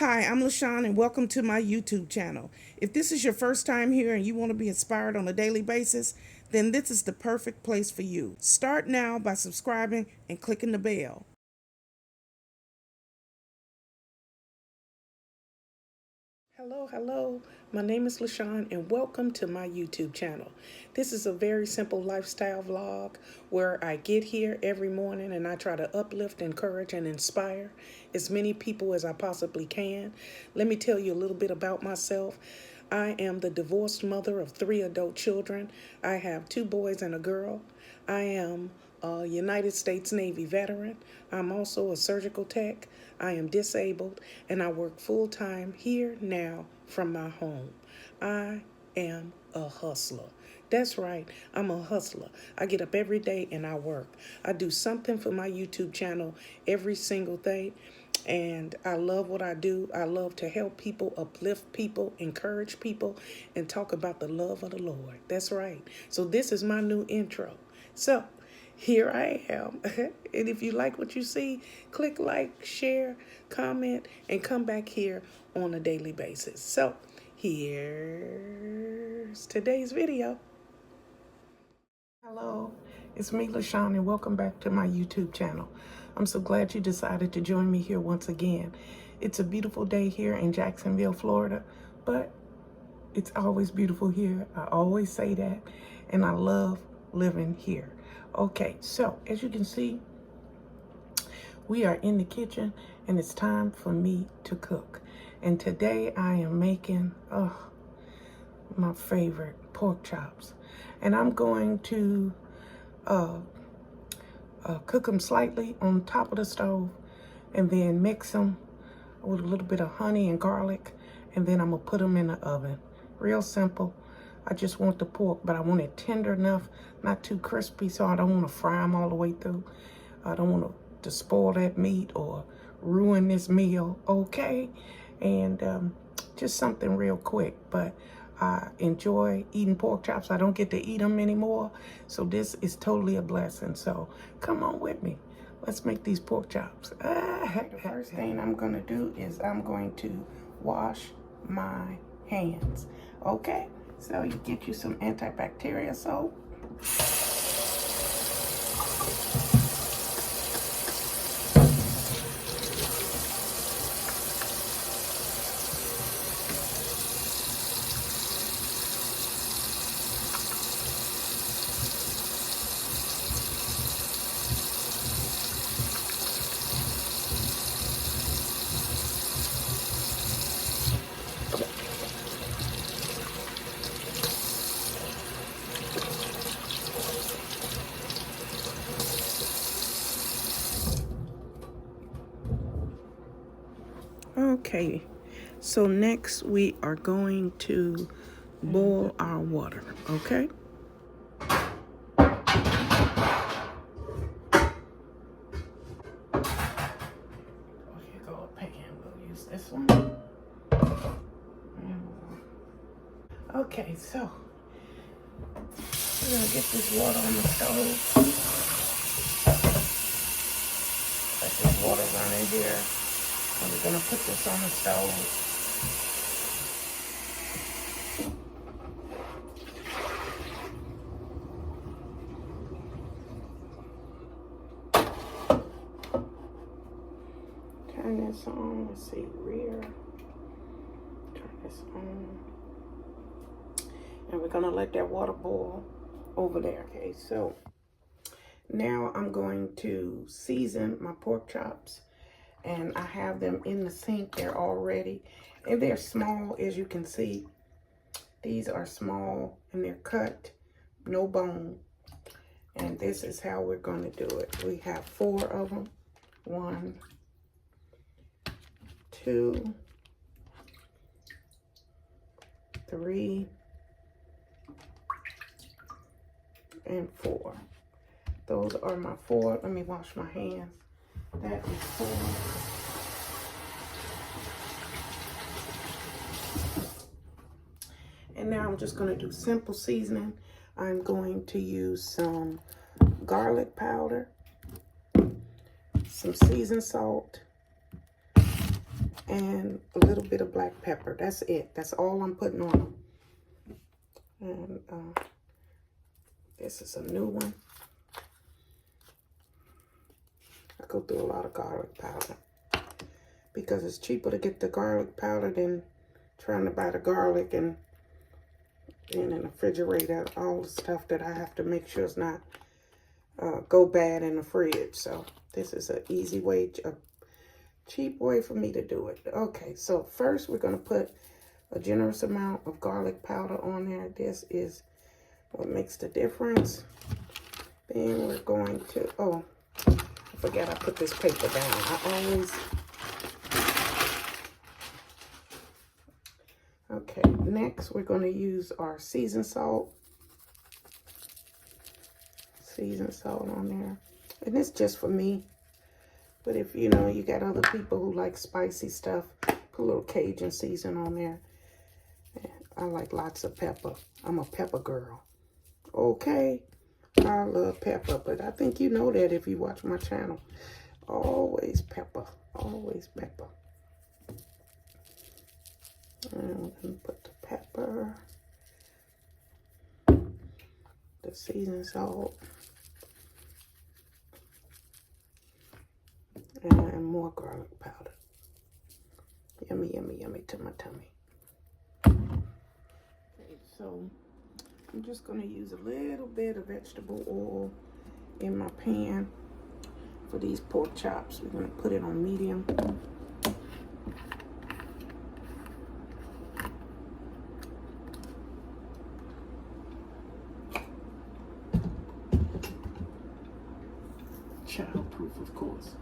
Hi, I'm LaShawn and welcome to my YouTube channel. If this is your first time here and you want to be inspired on a daily basis, then this is the perfect place for you. Start now by subscribing and clicking the bell. Hello. My name is LaShawn and welcome to my YouTube channel. This is a very simple lifestyle vlog where I get here every morning and I try to uplift, encourage, and inspire as many people as I possibly can. Let me tell you a little bit about myself. I am the divorced mother of 3 adult children. I have 2 boys and a girl. I am a United States Navy veteran. I'm also a surgical tech. I am disabled and I work full-time here now from my home. I am a hustler. That's right, I'm a hustler. I get up every day and I work. I do something for my YouTube channel every single day. And I love what I do. I love to help people, uplift people, encourage people, and talk about the love of the Lord. That's right. So this is my new intro. So here I am. And if you like what you see, click like, share, comment, and come back here on a daily basis. So here's today's video. Hello, it's me, LaShawn, and welcome back to my YouTube channel. I'm so glad you decided to join me here once again. It's a beautiful day here in Jacksonville, Florida, but it's always beautiful here. I always say that, and I love living here. Okay, so as you can see, we are in the kitchen, and it's time for me to cook. And today I am making, my favorite pork chops. And I'm going to cook them slightly on top of the stove and then mix them with a little bit of honey and garlic. And then I'm gonna put them in the oven. Real simple. I just want the pork, but I want it tender enough, not too crispy, so I don't want to fry them all the way through. I don't want to spoil that meat or ruin this meal, okay? And just something real quick, but I enjoy eating pork chops. I don't get to eat them anymore, so this is totally a blessing. So come on with me. Let's make these pork chops. The first thing I'm gonna do is I'm going to wash my hands, okay? So you get you some antibacterial soap. Okay, so next we are going to boil our water, okay? Here go a pan, we'll use this one. Okay, so we're gonna get this water on the stove. Let this water run in here. And we're gonna put this on the stove. Turn this on, let's see, rear. Turn this on. And we're gonna let that water boil over there. Okay, so now I'm going to season my pork chops. And I have them in the sink. They're all ready. And they're small, as you can see. These are small and they're cut, no bone. And this is how we're going to do it. We have 4 of them. 1, 2, 3, and 4. Those are my 4. Let me wash my hands. That is 4. And now I'm just going to do simple seasoning. I'm going to use some garlic powder, some seasoned salt, and a little bit of black pepper. That's it. That's all I'm putting on them. And this is a new one. I go through a lot of garlic powder because it's cheaper to get the garlic powder than trying to buy the garlic and in the refrigerator, all the stuff that I have to make sure it's not go bad in the fridge. So this is an easy way, a cheap way for me to do it. Okay, so first we're going to put a generous amount of garlic powder on there. This is what makes the difference. Then we're going to, oh, I forgot I put this paper down. I always, okay, next we're going to use our seasoned salt. Seasoned salt on there. And it's just for me. But if you know, you got other people who like spicy stuff, put a little Cajun season on there. I like lots of pepper. I'm a pepper girl. Okay. I love pepper, but I think you know that if you watch my channel. Always pepper. Always pepper. And we're going to put the pepper, the seasoned salt, and more garlic powder. Yummy, yummy, yummy to my tummy. Okay, so I'm just going to use a little bit of vegetable oil in my pan for these pork chops. We're going to put it on medium. Childproof, of course.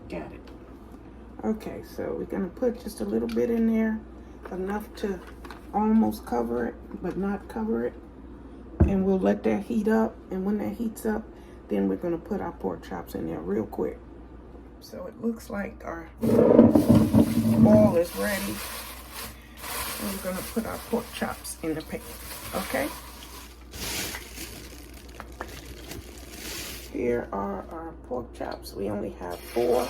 Got it. Okay, so we're gonna put just a little bit in there, enough to almost cover it, but not cover it. And we'll let that heat up. And when that heats up, then we're gonna put our pork chops in there real quick. So it looks like our oil is ready. And we're gonna put our pork chops in the pan, okay? Here are our pork chops. We only have 4.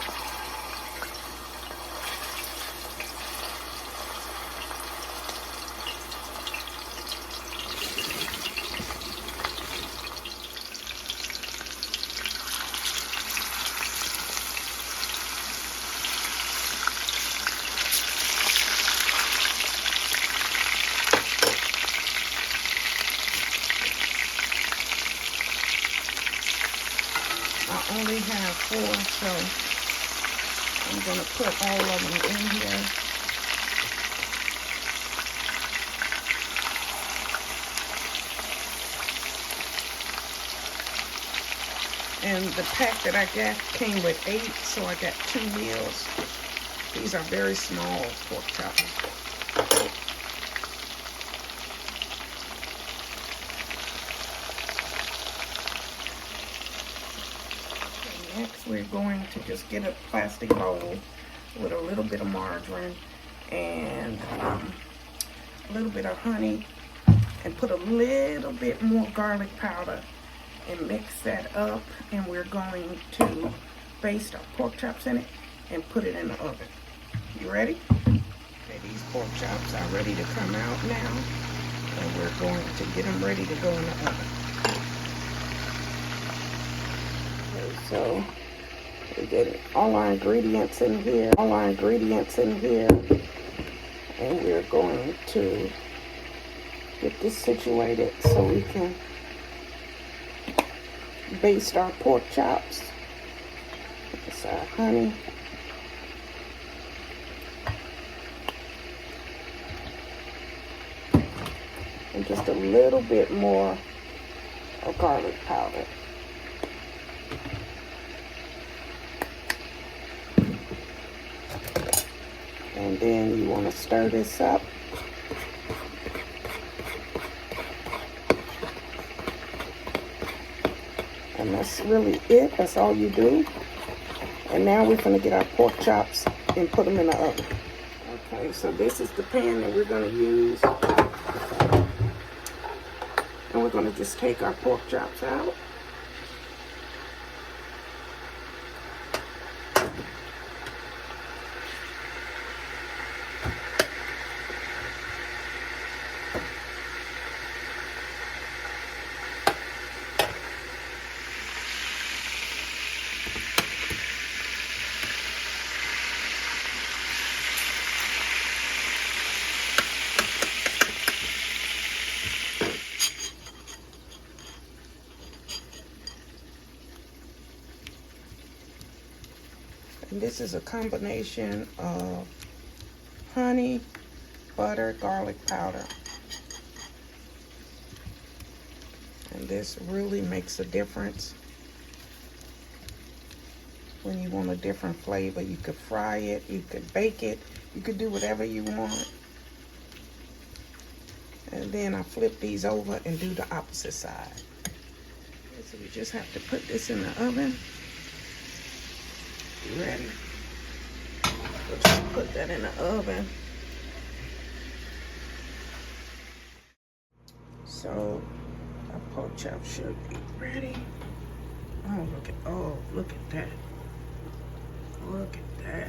I only have 4, so I'm going to put all of them in here. And the pack that I got came with 8, so I got 2 meals. These are very small pork chops. Next, we're going to just get a plastic bowl with a little bit of margarine and a little bit of honey, and put a little bit more garlic powder and mix that up. And we're going to baste our pork chops in it and put it in the oven. You ready? Okay, these pork chops are ready to come out now, and we're going to get them ready to go in the oven. So we get all our ingredients in here, and we're going to get this situated so we can baste our pork chops. It's our honey. And just a little bit more of garlic powder. And then you want to stir this up. And that's really it. That's all you do. And now we're going to get our pork chops and put them in the oven. Okay, so this is the pan that we're going to use. And we're going to just take our pork chops out. And this is a combination of honey, butter, garlic powder. And this really makes a difference. When you want a different flavor, you could fry it, you could bake it, you could do whatever you want. And then I flip these over and do the opposite side. So you just have to put this in the oven. You ready? We'll just put that in the oven. So our pork chop should be ready. Oh, look at that. Look at that.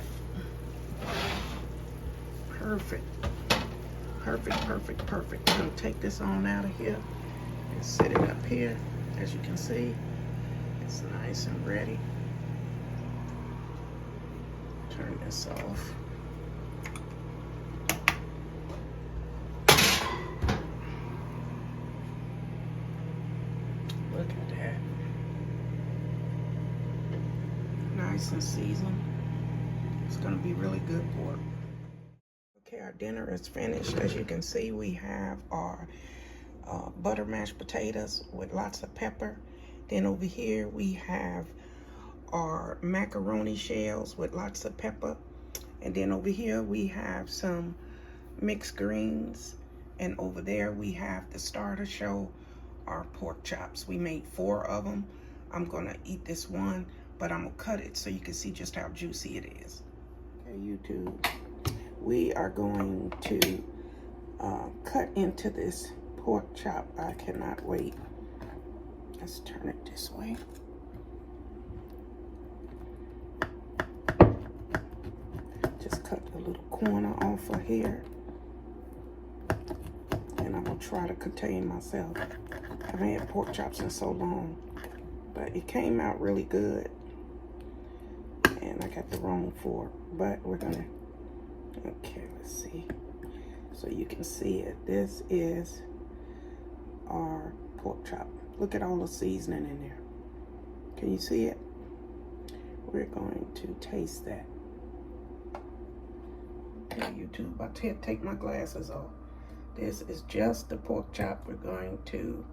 Perfect. Perfect, perfect, perfect. I'm gonna take this on out of here and set it up here. As you can see, it's nice and ready. Turn this off. Look at that. Nice and seasoned. It's gonna be really good pork. Okay, our dinner is finished. As you can see, we have our butter mashed potatoes with lots of pepper. Then over here we have our macaroni shells with lots of pepper. And then over here we have some mixed greens. And over there we have the starter show, our pork chops. We made 4 of them. I'm gonna eat this one, but I'm gonna cut it so you can see just how juicy it is. Okay, YouTube, we are going to cut into this pork chop. I cannot wait. Let's turn it this way. Just cut a little corner off of here. And I'm gonna try to contain myself. I haven't had pork chops in so long, but it came out really good. And I got the wrong fork, but we're gonna, okay, let's see. So you can see it. This is our pork chop. Look at all the seasoning in there. Can you see it? We're going to taste that. Okay, YouTube, I take my glasses off. This is just the pork chop. We're going to,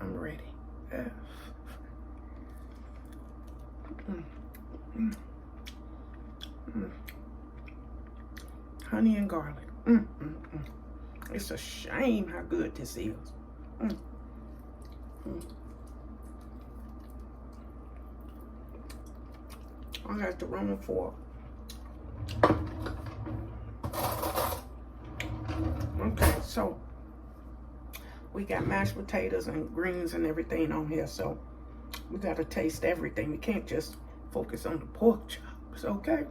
I'm ready. Honey and garlic. It's a shame how good this is. I got the wrong fork. Okay, so we got mashed potatoes and greens and everything on here, so we got to taste everything. We can't just focus on the pork chops, okay?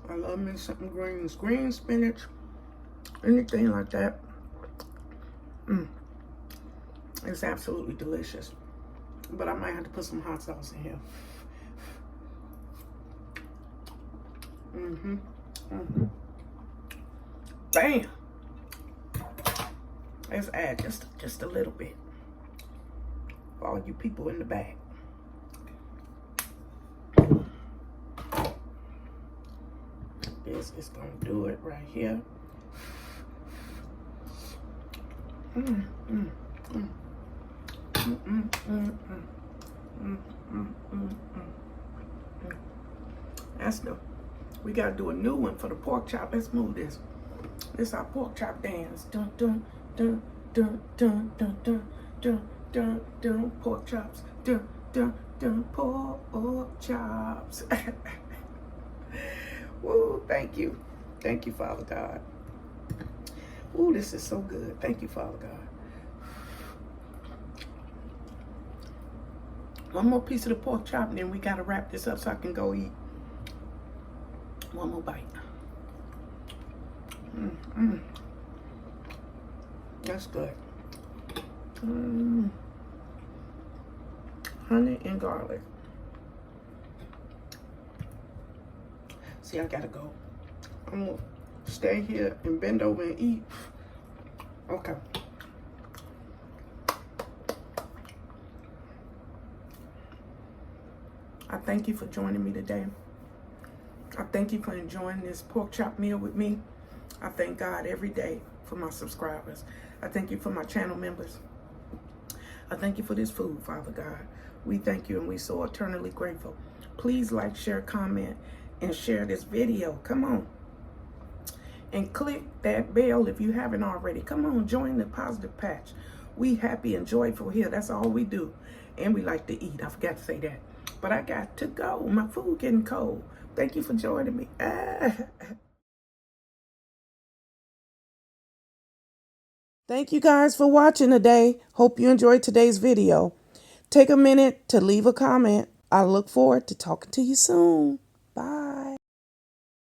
I love me something greens. Green spinach, anything like that. It's absolutely delicious. But I might have to put some hot sauce in here. Bam! Let's add just a little bit for all you people in the back. This is gonna do it right here. That's we gotta do a new one for the pork chop. Let's move this. This is our pork chop dance. Dun dun dun dun dun dun dun dun dun dun pork chops. Dun dun dun pork chops. Woo, thank you. Thank you, Father God. Ooh, this is so good. Thank you, Father God. One more piece of the pork chop, and then we gotta wrap this up so I can go eat. One more bite. That's good. Honey and garlic. See, I gotta go. I'm gonna stay here and bend over and eat. Okay. I thank you for joining me today. I thank you for enjoying this pork chop meal with me. I thank God every day for my subscribers. I thank you for my channel members. I thank you for this food, Father God. We thank you and we so eternally grateful. Please like, share, comment, and share this video. Come on. And click that bell if you haven't already. Come on, join the positive patch. We happy and joyful here. That's all we do. And we like to eat. I forgot to say that. But I got to go. My food getting cold. Thank you for joining me. Thank you guys for watching today. Hope you enjoyed today's video. Take a minute to leave a comment. I look forward to talking to you soon.